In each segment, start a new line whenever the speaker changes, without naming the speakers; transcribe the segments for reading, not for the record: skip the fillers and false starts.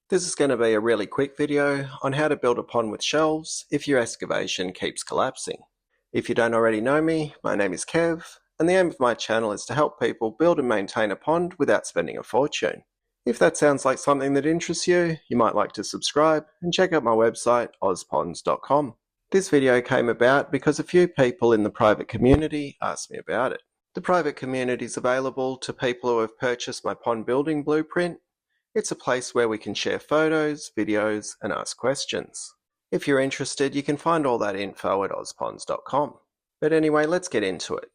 This is going to be a really quick video on how to build a pond with shelves if your excavation keeps collapsing. If you don't already know me, my name is Kev, and the aim of my channel is to help people build and maintain a pond without spending a fortune. If that sounds like something that interests you, you might like to subscribe and check out my website, Ozponds.com. This video came about because a few people in the private community asked me about it. The private community is available to people who have purchased my pond building blueprint. It's a place where we can share photos, videos, and ask questions. If you're interested, you can find all that info at ozponds.com. But anyway, let's get into it.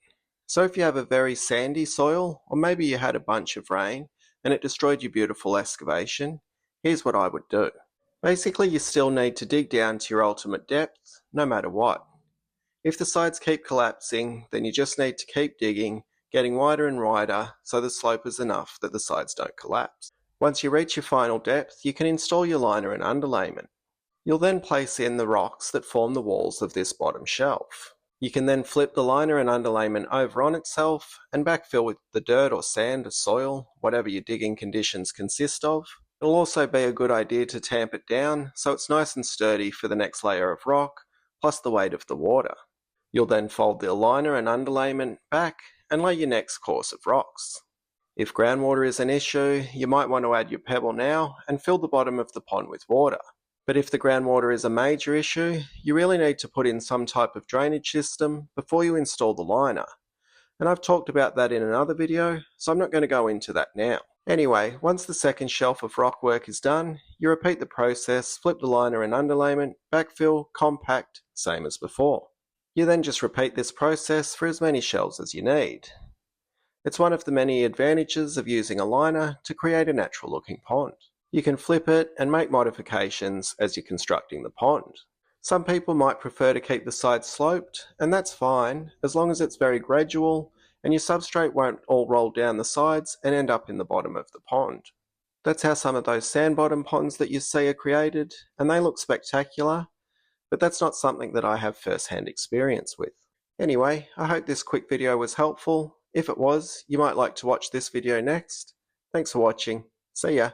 So if you have a very sandy soil, or maybe you had a bunch of rain and it destroyed your beautiful excavation, here's what I would do. Basically, you still need to dig down to your ultimate depth, no matter what. If the sides keep collapsing, then you just need to keep digging, getting wider and wider so the slope is enough that the sides don't collapse. Once you reach your final depth, you can install your liner and underlayment. You'll then place in the rocks that form the walls of this bottom shelf. You can then flip the liner and underlayment over on itself and backfill with the dirt or sand or soil, whatever your digging conditions consist of. It'll also be a good idea to tamp it down so it's nice and sturdy for the next layer of rock, plus the weight of the water. You'll then fold the liner and underlayment back and lay your next course of rocks. If groundwater is an issue, you might want to add your pebble now and fill the bottom of the pond with water. But if the groundwater is a major issue, you really need to put in some type of drainage system before you install the liner. And I've talked about that in another video, so I'm not going to go into that now. Anyway, once the second shelf of rock work is done, you repeat the process, flip the liner and underlayment, backfill, compact, same as before. You then just repeat this process for as many shelves as you need. It's one of the many advantages of using a liner to create a natural looking pond. You can flip it and make modifications as you're constructing the pond. Some people might prefer to keep the sides sloped, and that's fine as long as it's very gradual and your substrate won't all roll down the sides and end up in the bottom of the pond. That's how some of those sand bottom ponds that you see are created, and they look spectacular, but that's not something that I have first-hand experience with. Anyway, I hope this quick video was helpful. If it was, you might like to watch this video next. Thanks for watching. See ya.